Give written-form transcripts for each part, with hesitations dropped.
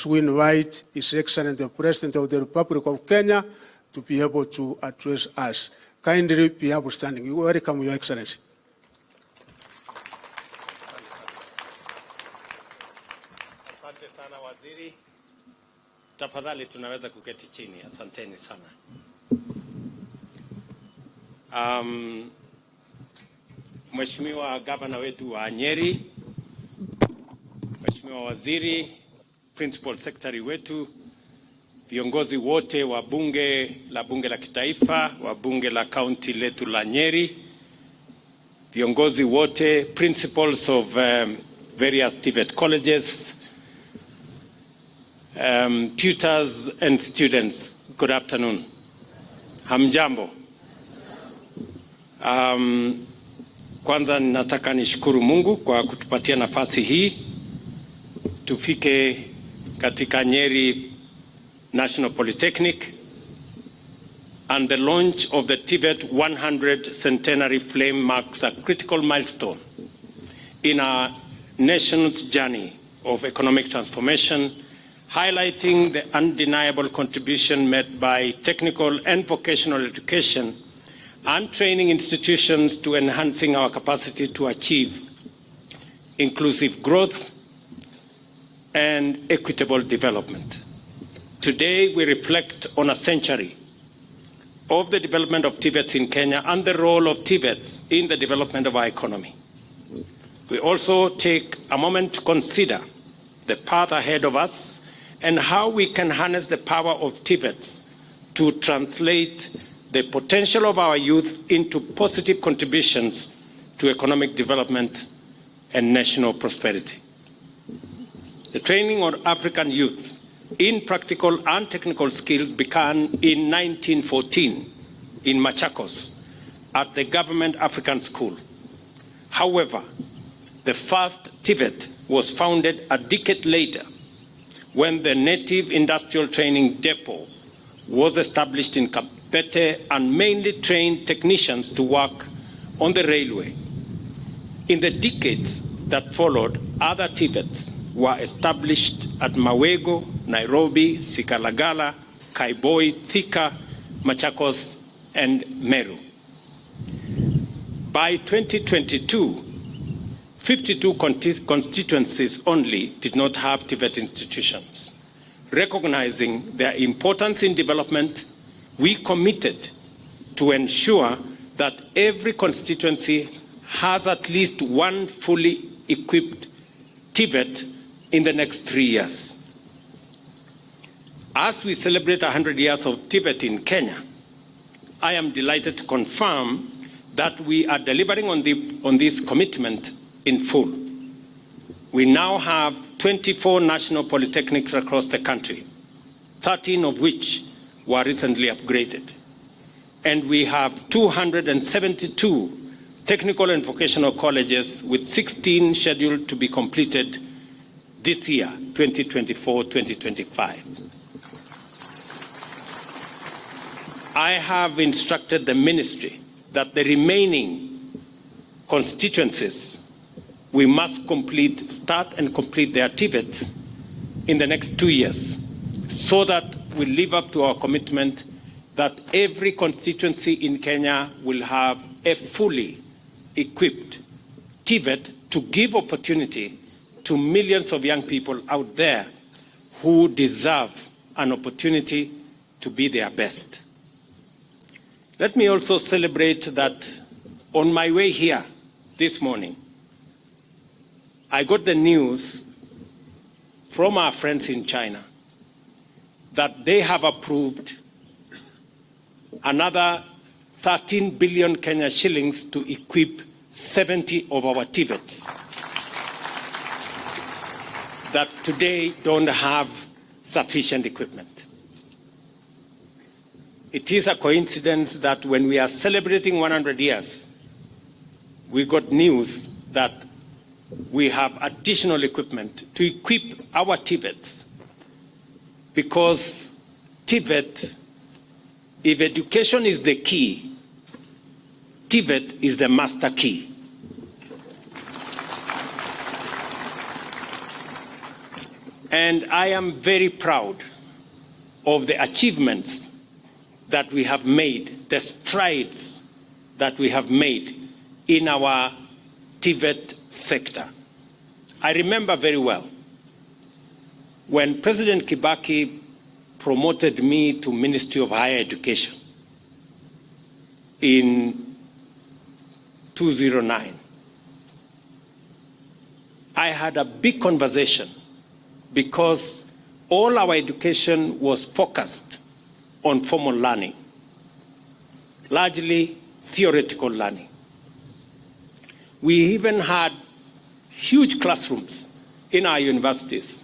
We invite His Excellency the President of the Republic of Kenya to be able to address us. Kindly be able standing. You welcome, Your Excellency. Asante sana waziri. Tafadhali tunaweza kuketi chini. Asanteni sana. Mheshimiwa Gavana wetu wa Nyeri, Mheshimiwa Waziri, Principal Secretary wetu, viongozi wote wa bunge la kitaifa, wa bunge la county letu la Nyeri, viongozi wote, principals of various TVET colleges, tutors and students, good afternoon. Hamjambo. Kwanza nataka nishukuru Mungu kwa kutupatia nafasi hii tufike katika Nyeri National Polytechnic and the launch of the TVET 100 centenary flame marks a critical milestone in our nation's journey of economic transformation, highlighting the undeniable contribution made by technical and vocational education and training institutions to enhancing our capacity to achieve inclusive growth and equitable development. Today, we reflect on a century of the development of TVETs in Kenya and the role of TVETs in the development of our economy. We also take a moment to consider the path ahead of us and how we can harness the power of TVETs to translate the potential of our youth into positive contributions to economic development and national prosperity. The training of African youth in practical and technical skills began in 1914 in Machakos at the Government African School. However, the first TVET was founded a decade later when the Native Industrial Training Depot was established in Kapete and mainly trained technicians to work on the railway. In the decades that followed, other TVETs were established at Mawego, Nairobi, Sikalagala, Kaiboi, Thika, Machakos, and Meru. By 2022, 52 constituencies only did not have TVET institutions. Recognizing their importance in development, we committed to ensure that every constituency has at least one fully equipped TVET in the next 3 years. As we celebrate 100 years of TVET in Kenya, I am delighted to confirm that we are delivering on this commitment in full. We now have 24 national polytechnics across the country, 13 of which were recently upgraded. And we have 272 technical and vocational colleges, with 16 scheduled to be completed this year, 2024-2025. I have instructed the ministry that the remaining constituencies, we must start and complete their TVETs in the next 2 years, so that we live up to our commitment that every constituency in Kenya will have a fully equipped TVET to give opportunity to millions of young people out there who deserve an opportunity to be their best. Let me also celebrate that on my way here this morning, I got the news from our friends in China that they have approved another 13 billion Kenya shillings to equip 70 of our TVETs that today don't have sufficient equipment. It is a coincidence that when we are celebrating 100 years, we got news that we have additional equipment to equip our TVETs, because TVET, if education is the key, TVET is the master key. And I am very proud of the achievements that we have made, the strides that we have made in our TVET sector. I remember very well when President Kibaki promoted me to Ministry of Higher Education in 2009. I had a big conversation because all our education was focused on formal learning, largely theoretical learning. We even had huge classrooms in our universities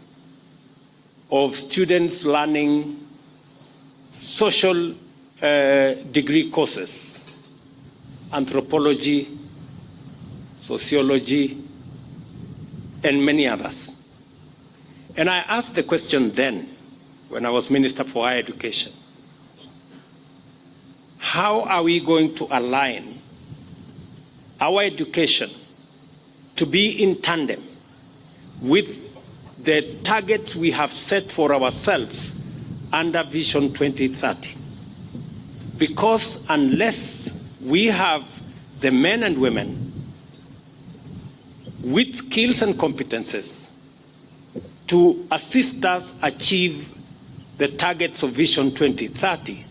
of students learning social degree courses, anthropology, sociology, and many others. And I asked the question then, when I was Minister for Higher Education, how are we going to align our education to be in tandem with the targets we have set for ourselves under Vision 2030? Because unless we have the men and women with skills and competences to assist us achieve the targets of Vision 2030,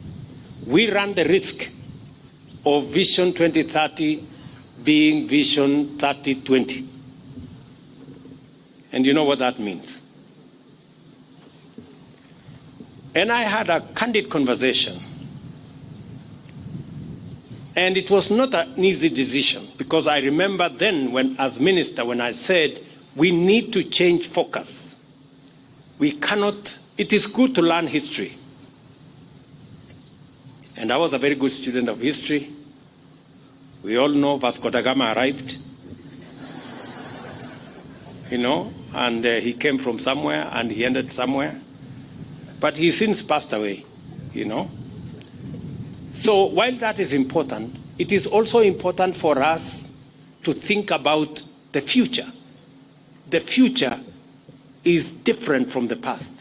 we run the risk of Vision 2030 being Vision 3020. And you know what that means. And I had a candid conversation. And it was not an easy decision, because I remember then, when, as minister, when I said, we need to change focus. We cannot, it is good to learn history. And I was a very good student of history. We all know Vasco da Gama arrived, you know, and he came from somewhere and he ended somewhere. But he since passed away, you know. So while that is important, it is also important for us to think about the future. The future is different from the past.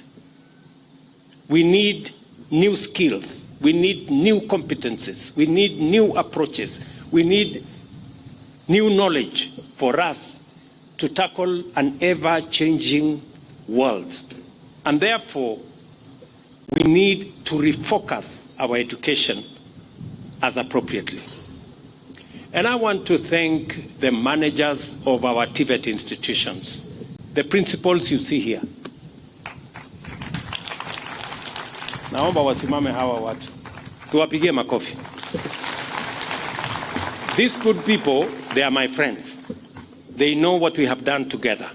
We need new skills. We need new competences. We need new approaches. We need new knowledge for us to tackle an ever-changing world. And therefore, we need to refocus our education as appropriately. And I want to thank the managers of our TVET institutions, the principals you see here. Naomba wasimame hawa watu. Tuwapigie makofi. These good people, they are my friends. They know what we have done together.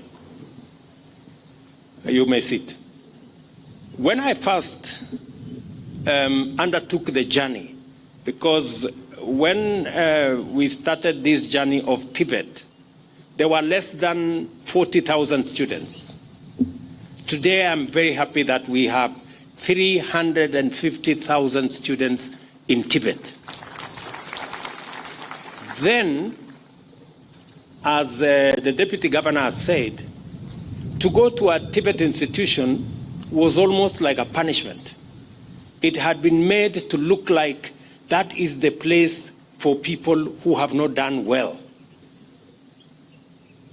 You may sit. When I first undertook the journey, because when we started this journey of TVET, there were less than 40,000 students. Today, I'm very happy that we have 350,000 students in TVET. Then, as the Deputy Governor has said, to go to a TVET institution was almost like a punishment. It had been made to look like that is the place for people who have not done well.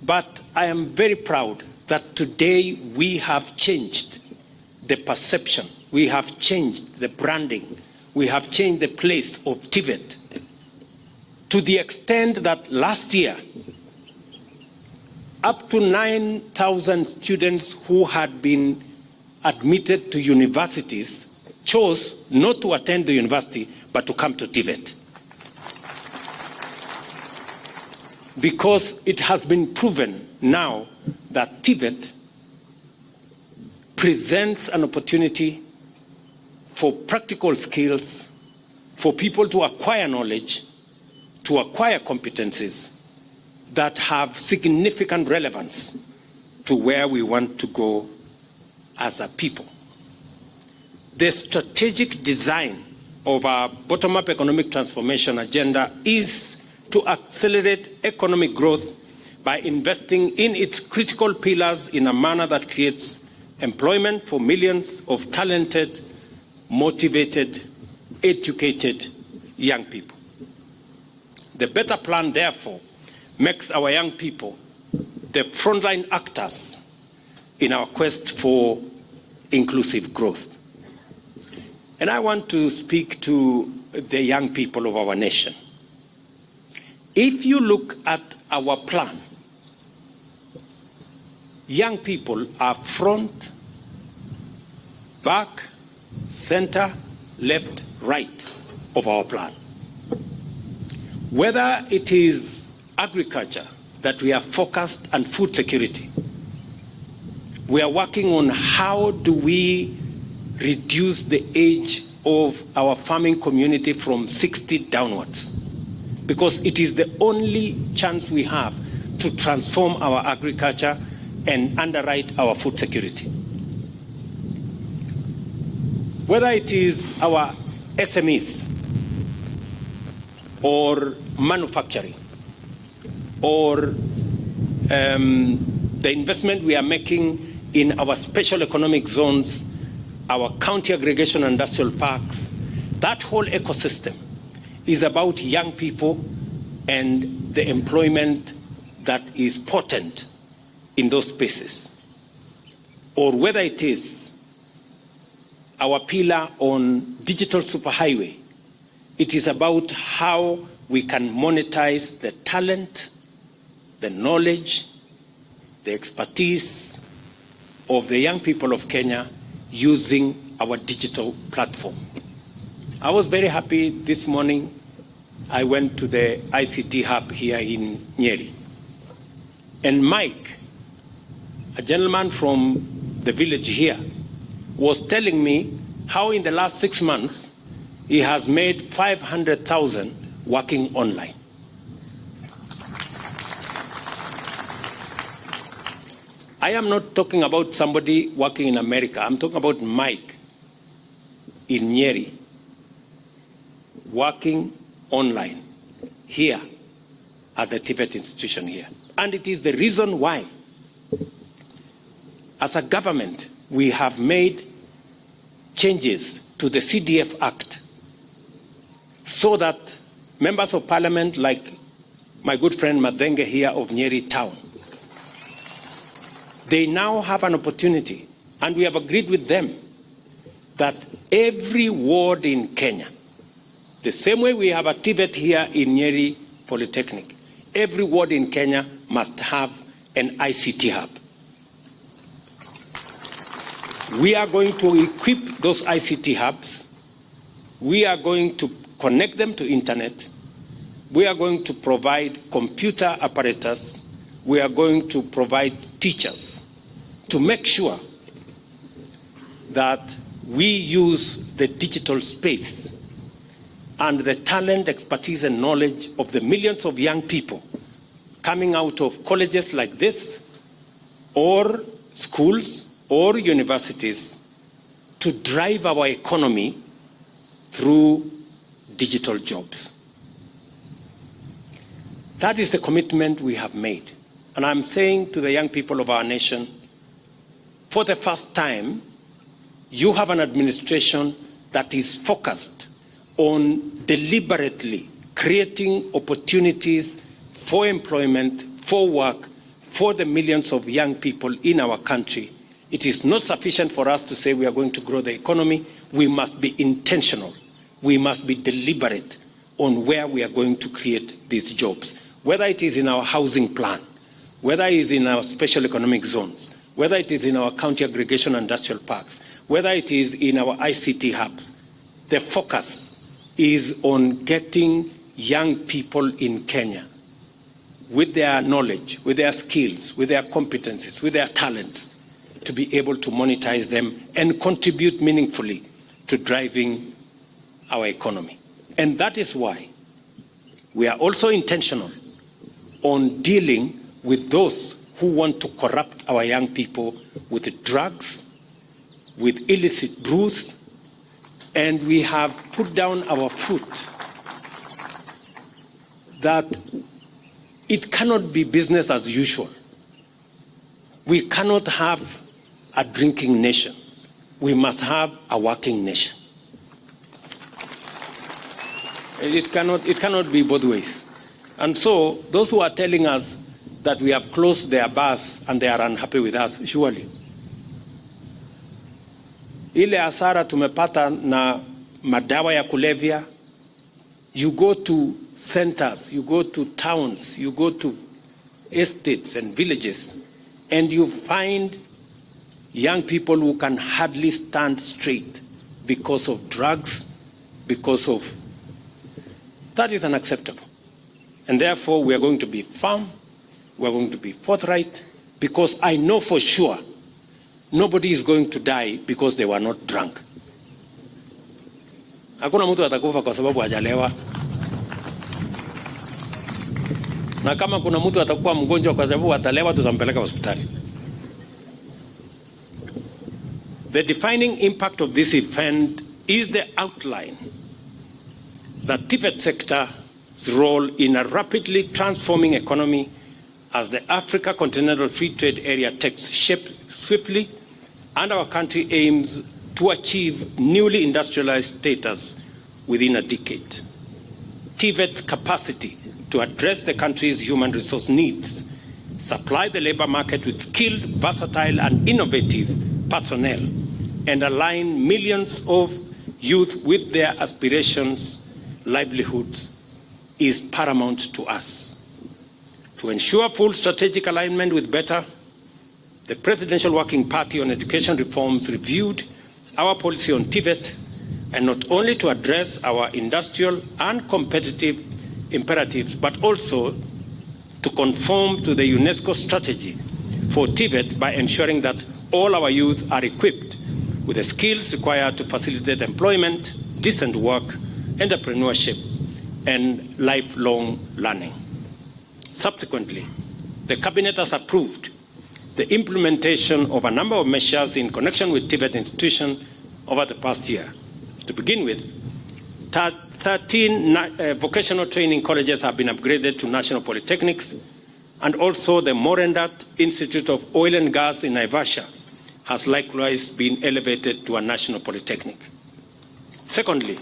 But I am very proud that today we have changed the perception. We have changed the branding. We have changed the place of TVET to the extent that last year, up to 9,000 students who had been admitted to universities chose not to attend the university, but to come to TVET. Because it has been proven now that TVET presents an opportunity for practical skills, for people to acquire knowledge, to acquire competencies that have significant relevance to where we want to go as a people. The strategic design of our bottom-up economic transformation agenda is to accelerate economic growth by investing in its critical pillars in a manner that creates employment for millions of talented, motivated, educated young people. The better plan, therefore, makes our young people the frontline actors in our quest for inclusive growth. And I want to speak to the young people of our nation. If you look at our plan, young people are front, back, center, left, right of our plan. Whether it is agriculture that we are focused on food security, we are working on how do we reduce the age of our farming community from 60 downwards, because it is the only chance we have to transform our agriculture and underwrite our food security. Whether it is our SMEs or manufacturing or the investment we are making in our special economic zones, our county aggregation industrial parks, that whole ecosystem is about young people and the employment that is potent in those spaces. Or whether it is our pillar on digital superhighway, it is about how we can monetize the talent, the knowledge, the expertise of the young people of Kenya using our digital platform. I was very happy this morning. I went to the ICT hub here in Nyeri. And Mike, a gentleman from the village here, was telling me how in the last 6 months he has made 500,000 working online. I am not talking about somebody working in America. I'm talking about Mike in Nyeri, working online here at the TVET institution here. And it is the reason why, as a government, we have made changes to the CDF Act so that members of parliament like my good friend Madenge here of Nyeri town, they now have an opportunity, and we have agreed with them that every ward in Kenya, the same way we have a TVET here in Nyeri Polytechnic, every ward in Kenya must have an ICT hub. We are going to equip those ICT hubs. We are going to connect them to internet. We are going to provide computer apparatus. We are going to provide teachers to make sure that we use the digital space and the talent, expertise, and knowledge of the millions of young people coming out of colleges like this, or schools, or universities, to drive our economy through digital jobs. That is the commitment we have made. And I'm saying to the young people of our nation, for the first time, you have an administration that is focused on deliberately creating opportunities for employment, for work, for the millions of young people in our country. It is not sufficient for us to say we are going to grow the economy. We must be intentional. We must be deliberate on where we are going to create these jobs, whether it is in our housing plan, whether it is in our special economic zones, whether it is in our county aggregation industrial parks, whether it is in our ICT hubs. The focus is on getting young people in Kenya with their knowledge, with their skills, with their competencies, with their talents, to be able to monetize them and contribute meaningfully to driving our economy. And that is why we are also intentional on dealing with those who want to corrupt our young people with drugs, with illicit brews, and we have put down our foot that it cannot be business as usual. We cannot have a drinking nation. We must have a working nation. It cannot be both ways. And so those who are telling us that we have closed their bars and they are unhappy with us, surely. Ile hasara tumepata na madawa ya kulevya, you go to centers, you go to towns, you go to estates and villages, and you find young people who can hardly stand straight because of drugs, because of... That is unacceptable. And therefore, we are going to be firm, we are going to be forthright, because I know for sure nobody is going to die because they were not drunk. Hakuna mtu atakufa kwa sababu hajalewa. Na kama kuna mtu atakuwa mgonjwa kwa sababu atalewa, tutampeleka hospitali. The defining impact of this event is the outline that TVET sector's role in a rapidly transforming economy as the Africa Continental Free Trade Area takes shape swiftly, and our country aims to achieve newly industrialized status within a decade. TVET's capacity to address the country's human resource needs, supply the labor market with skilled, versatile, and innovative personnel, and align millions of youth with their aspirations, livelihoods, is paramount to us. To ensure full strategic alignment with better, the Presidential Working Party on Education Reforms reviewed our policy on TVET, and not only to address our industrial and competitive imperatives, but also to conform to the UNESCO strategy for TVET by ensuring that all our youth are equipped with the skills required to facilitate employment, decent work, entrepreneurship, and lifelong learning. Subsequently, the Cabinet has approved the implementation of a number of measures in connection with TVET institutions over the past year. To begin with, 13 vocational training colleges have been upgraded to national polytechnics, and also the Morendat Institute of Oil and Gas in Naivasha has likewise been elevated to a national polytechnic. Secondly,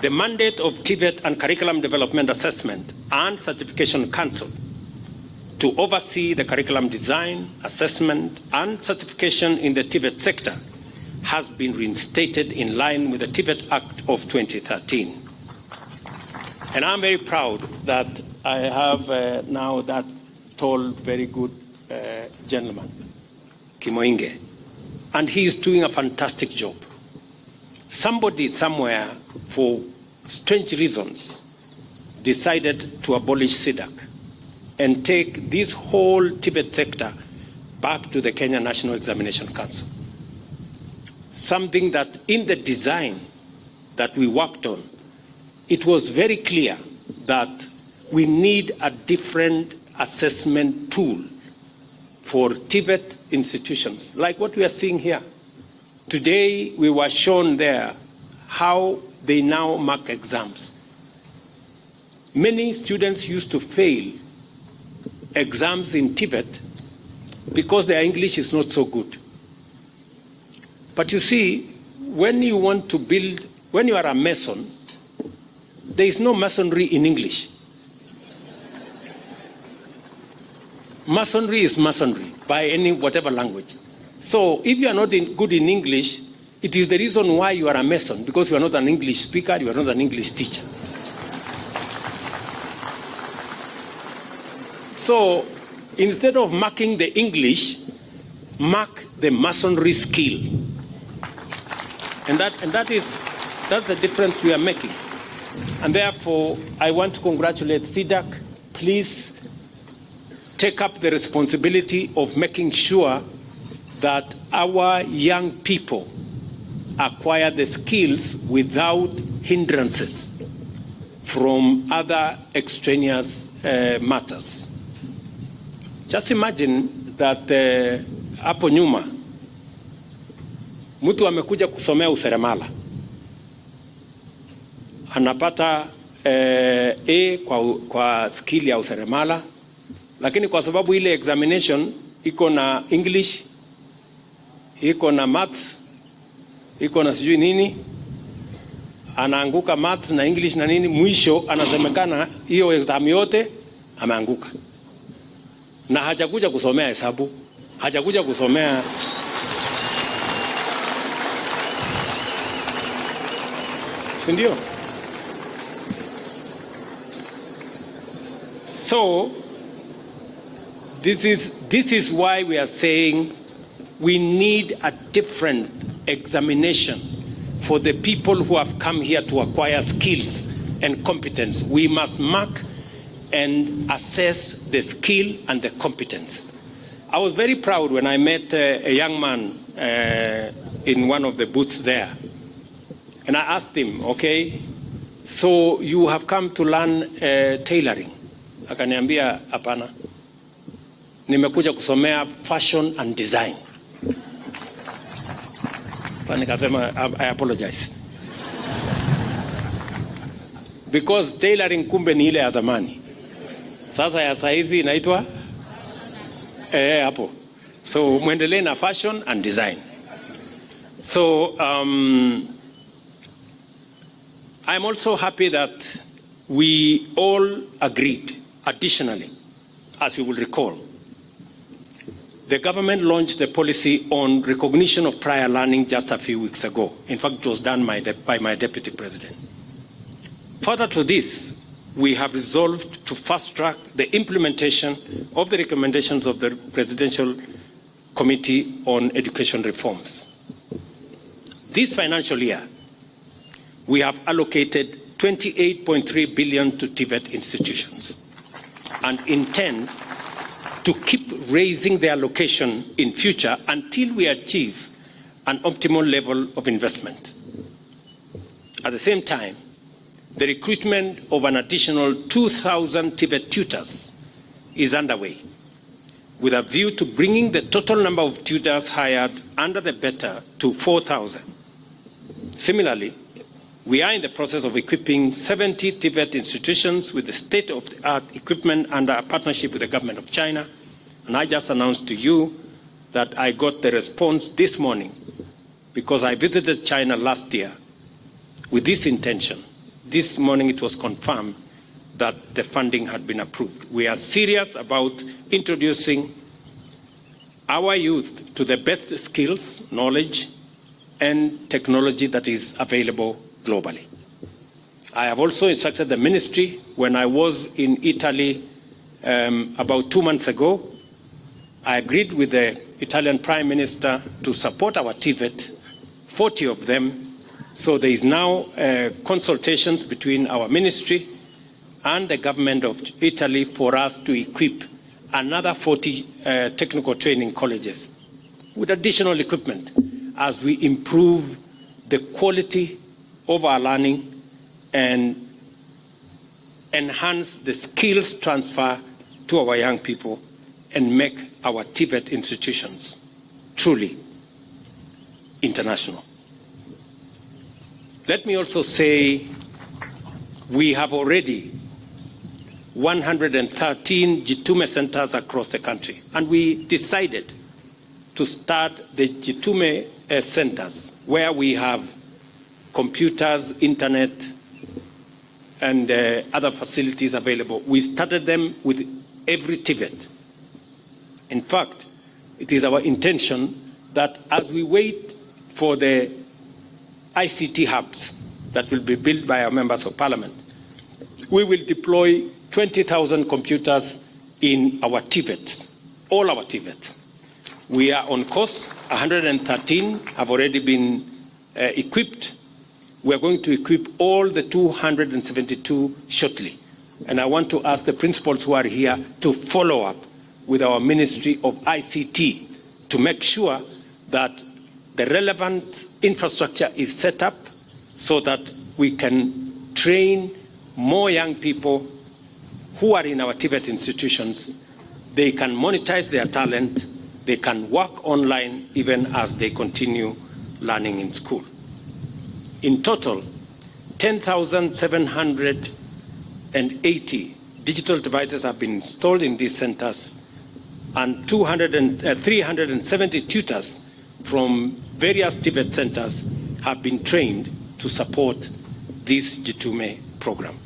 the mandate of TVET and Curriculum Development Assessment and Certification Council to oversee the curriculum design, assessment, and certification in the TVET sector has been reinstated in line with the TVET Act of 2013. And I'm very proud that I have now that tall, very good gentleman, Kimoinge, and he is doing a fantastic job. Somebody somewhere, for strange reasons, decided to abolish SIDAC and take this whole TVET sector back to the Kenya National Examination Council. Something that in the design that we worked on, it was very clear that we need a different assessment tool for TVET institutions, like what we are seeing here. Today, we were shown there how they now mark exams. Many students used to fail exams in TVET because their English is not so good. But you see, when you want to build, when you are a mason, there is no masonry in English. Masonry is masonry by any whatever language. So if you are not good in English, it is the reason why you are a mason, because you are not an English speaker, you are not an English teacher. So instead of marking the English, mark the masonry skill. And that's the difference we are making. And therefore, I want to congratulate SIDAC. Please take up the responsibility of making sure that our young people acquire the skills without hindrances from other extraneous matters. Just imagine that hapo nyuma mtu amekuja kusomea useremala, anapata A kwa skill ya useremala, lakini kwa sababu ile examination iko na English, iko na maths, iko na sijui nini, anaanguka maths na English na nini, mwisho anasemekana hiyo exam yote ameanguka. Na hajakuja kusomea hesabu, hajakuja kusomea sindio? So this is why we are saying we need a different examination for the people who have come here to acquire skills and competence. We must mark and assess the skill and the competence. I was very proud when I met a young man in one of the booths there. And I asked him, okay, so you have come to learn tailoring. Akaniambia, hapana, nimekuja kusomea fashion and design. Nikasema, I apologize. Because tailoring kumbe ni ile ya zamani. Sasa ya saizi inaitwa hapo. So muendelee na fashion and design. So I'm also happy that we all agreed, additionally, as you will recall, the government launched the policy on recognition of prior learning just a few weeks ago. In fact, it was done by my deputy president. Further to this, we have resolved to fast-track the implementation of the recommendations of the Presidential Committee on Education Reforms. This financial year, we have allocated 28.3 billion to TVET institutions and intend to keep raising the allocation in future until we achieve an optimal level of investment. At the same time, the recruitment of an additional 2,000 TVET tutors is underway, with a view to bringing the total number of tutors hired under the BETA to 4,000. Similarly, we are in the process of equipping 70 TVET institutions with the state-of-the-art equipment under a partnership with the government of China. And I just announced to you that I got the response this morning because I visited China last year with this intention. This morning it was confirmed that the funding had been approved. We are serious about introducing our youth to the best skills, knowledge, and technology that is available globally. I have also instructed the ministry when I was in Italy about 2 months ago. I agreed with the Italian Prime Minister to support our TVET, 40 of them. So there is now consultations between our ministry and the government of Italy for us to equip another 40 technical training colleges with additional equipment as we improve the quality of our learning and enhance the skills transfer to our young people and make our TVET institutions truly international. Let me also say we have already 113 Jitume centers across the country, and we decided to start the Jitume centers where we have computers, internet, and other facilities available. We started them with every TVET. In fact, it is our intention that as we wait for the ICT hubs that will be built by our members of parliament, we will deploy 20,000 computers in our TVETs, all our TVETs. We are on course. 113 have already been equipped. We are going to equip all the 272 shortly. And I want to ask the principals who are here to follow up with our Ministry of ICT to make sure that the relevant infrastructure is set up so that we can train more young people who are in our TVET institutions. They can monetize their talent, they can work online even as they continue learning in school. In total, 10,780 digital devices have been installed in these centers, and 370 tutors from various TVET centers have been trained to support this Jitume program.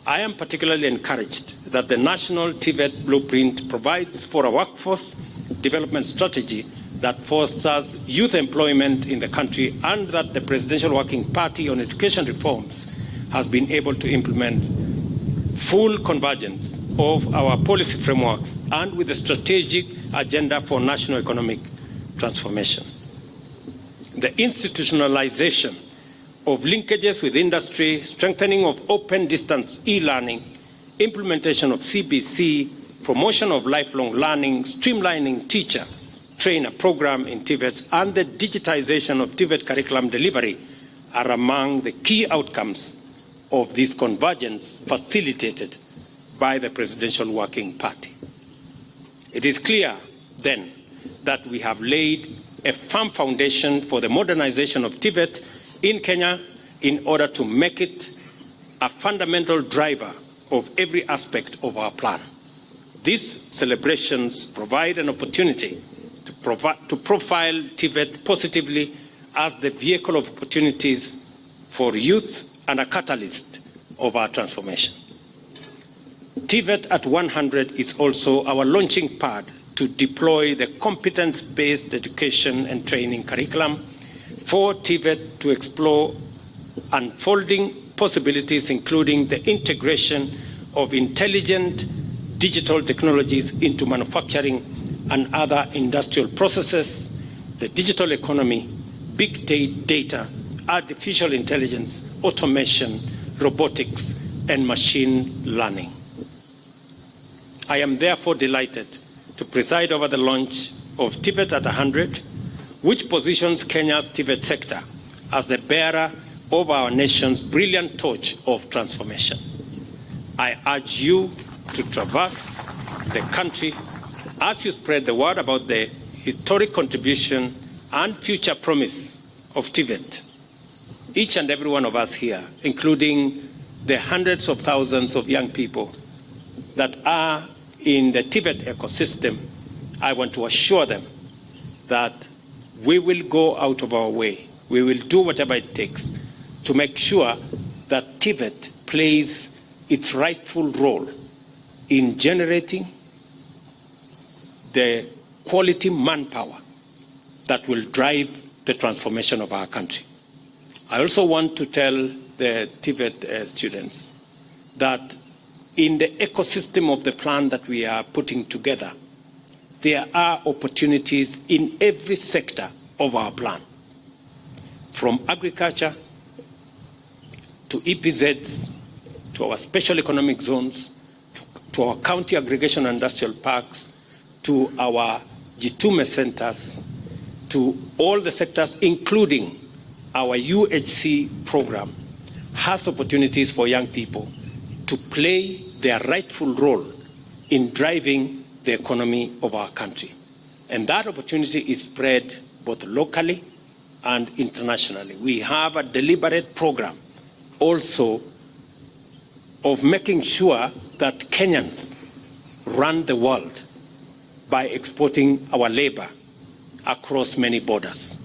I am particularly encouraged that the National TVET Blueprint provides for a workforce development strategy that fosters youth employment in the country, and that the Presidential Working Party on Education Reforms has been able to implement full convergence of our policy frameworks and with a strategic agenda for national economic transformation. The institutionalization of linkages with industry, strengthening of open distance e-learning, implementation of CBC, promotion of lifelong learning, streamlining teacher-trainer program in TVET, and the digitization of TVET curriculum delivery are among the key outcomes of this convergence facilitated by the Presidential Working Party. It is clear, then, that we have laid a firm foundation for the modernization of TVET in Kenya in order to make it a fundamental driver of every aspect of our plan. These celebrations provide an opportunity to profile TVET positively as the vehicle of opportunities for youth and a catalyst of our transformation. TVET at 100 is also our launching pad to deploy the competence-based education and training curriculum for TVET to explore unfolding possibilities, including the integration of intelligent digital technologies into manufacturing and other industrial processes, the digital economy, big data, artificial intelligence, automation, robotics, and machine learning. I am therefore delighted to preside over the launch of TVET at 100, which positions Kenya's TVET sector as the bearer of our nation's brilliant torch of transformation. I urge you to traverse the country as you spread the word about the historic contribution and future promise of TVET. Each and every one of us here, including the hundreds of thousands of young people that are in the TVET ecosystem, I want to assure them that we will go out of our way. We will do whatever it takes to make sure that TVET plays its rightful role in generating the quality manpower that will drive the transformation of our country. I also want to tell the TVET students that in the ecosystem of the plan that we are putting together, there are opportunities in every sector of our plan, from agriculture to EPZs, to our special economic zones, to our county aggregation and industrial parks, to our Jitume centers, to all the sectors, including our UHC program, has opportunities for young people to play their rightful role in driving the economy of our country. And that opportunity is spread both locally and internationally. We have a deliberate program also of making sure that Kenyans run the world by exporting our labor across many borders.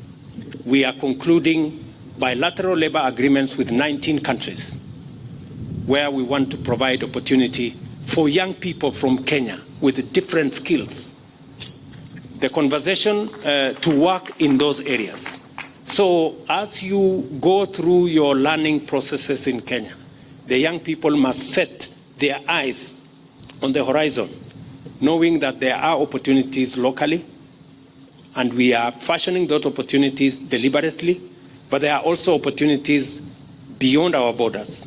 We are concluding bilateral labor agreements with 19 countries where we want to provide opportunity for young people from Kenya with different skills, the conversation to work in those areas. So as you go through your learning processes in Kenya, the young people must set their eyes on the horizon, knowing that there are opportunities locally, and we are fashioning those opportunities deliberately, but there are also opportunities beyond our borders.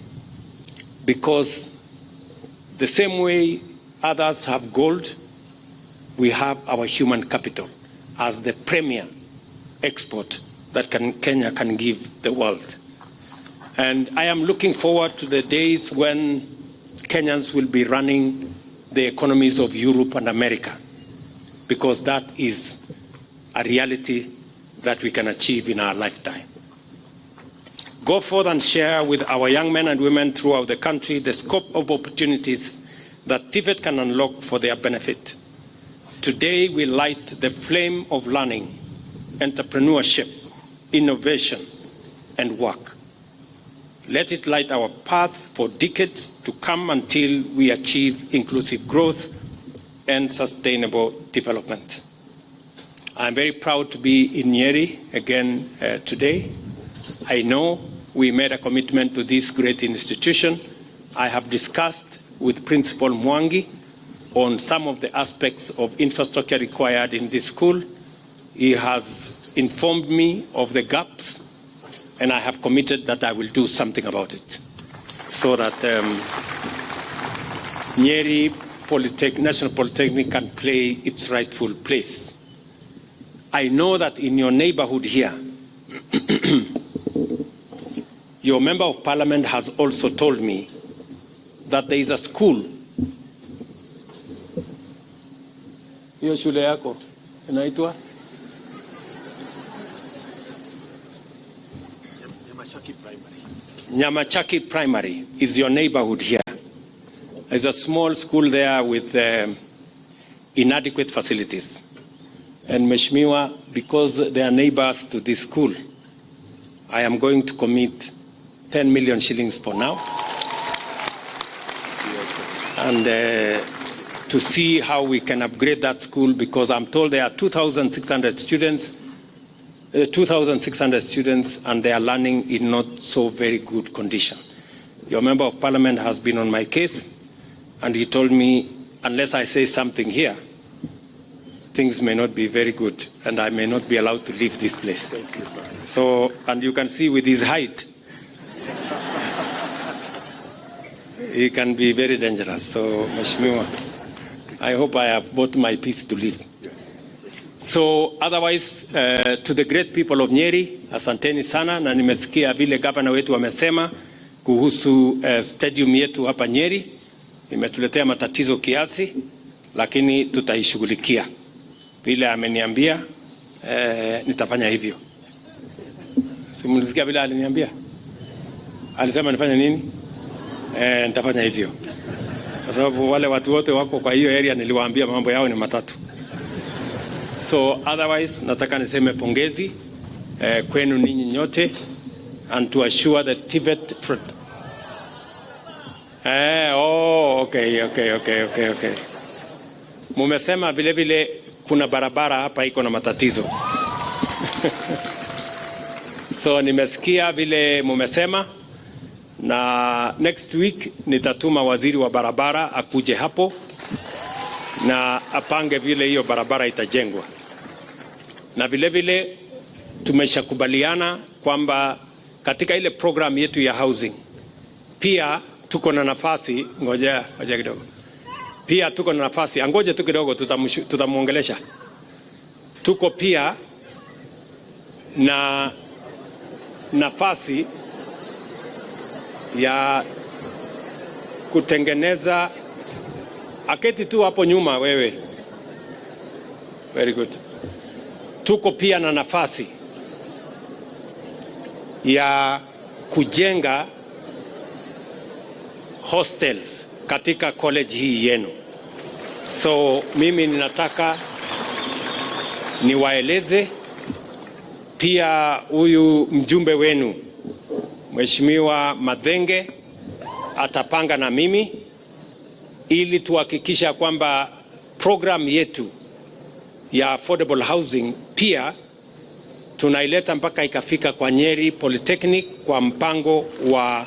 Because the same way others have gold, we have our human capital as the premier export that Kenya can give the world. And I am looking forward to the days when Kenyans will be running the economies of Europe and America, because that is a reality that we can achieve in our lifetime. Go forth and share with our young men and women throughout the country the scope of opportunities that TVET can unlock for their benefit. Today we light the flame of learning entrepreneurship, innovation, and work. Let it light our path for decades to come until we achieve inclusive growth and sustainable development. I'm very proud to be in Nyeri again today. I know we made a commitment to this great institution. I have discussed with Principal Mwangi on some of the aspects of infrastructure required in this school. He has informed me of the gaps, and I have committed that I will do something about it so that Nyeri National Polytechnic can play its rightful place. I know that in your neighborhood here, your member of parliament has also told me that there is a school. Hiyo shule yako inaitwa Nyamachaki Primary is your neighborhood here. There's a small school there with inadequate facilities. And Mheshimiwa, because they are neighbors to this school, I am going to commit 10 million shillings for now. And to see how we can upgrade that school, because I'm told there are 2,600 students, and they are learning in not so very good condition. Your member of parliament has been on my case, and he told me, unless I say something here, things may not be very good, and I may not be allowed to leave this place. Thank you, sir. So, and you can see with his height, he can be very dangerous. So, Mheshimiwa, I hope I have bought my peace to leave. Yes. So, otherwise, to the great people of Nyeri, asanteni sana, na nimesikia vile gavana wetu wamesema kuhusu stadium yetu hapa Nyeri. Imetuletea matatizo kiasi, lakini tutaishughulikia. Vile ameniambia, nitafanya hivyo. Simulisikia vile aliniambia? Alisema nifanye nini? Nitafanya hivyo. Kwa sababu wale watu wote wako kwa hiyo area niliwaambia mambo yao ni matatu. So otherwise nataka niseme pongezi kwenu ninyi nyote, and to assure the TVET okay. Mumesema vile vile kuna barabara hapa iko na matatizo. So nimesikia vile mumesema, na next week nitatuma waziri wa barabara akuje hapo na apange vile hiyo barabara itajengwa. Na vile vile tumeshakubaliana kwamba katika ile program yetu ya housing pia tuko na nafasi, ngoja kidogo. Pia tuko na nafasi, angoje tu kidogo, tutamuongelesha. Tuko pia na nafasi ya kutengeneza, aketi tu hapo nyuma wewe. Very good. Tuko pia na nafasi ya kujenga hostels katika college hii yenu. So mimi ninataka niwaeleze pia, huyu mjumbe wenu Mheshimiwa Madhenge atapanga na mimi ili tuhakikisha kwamba program yetu ya affordable housing pia tunaileta mpaka ikafika kwa Nyeri Polytechnic kwa mpango wa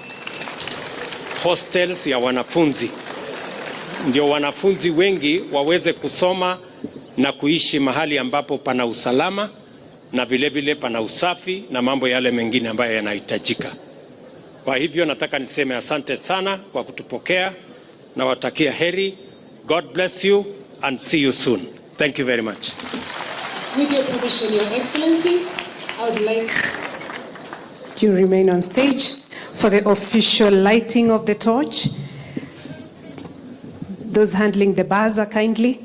hostels ya wanafunzi, ndio wanafunzi wengi waweze kusoma na kuishi mahali ambapo pana usalama na vile vile pana usafi na mambo yale mengine ambayo yanahitajika. Kwa hivyo nataka niseme asante sana kwa kutupokea na watakia heri. God bless you and see you soon. Thank you very much. With your permission, Your Excellency, I would like you remain on stage for the official lighting of the torch. Those handling the buzzer kindly.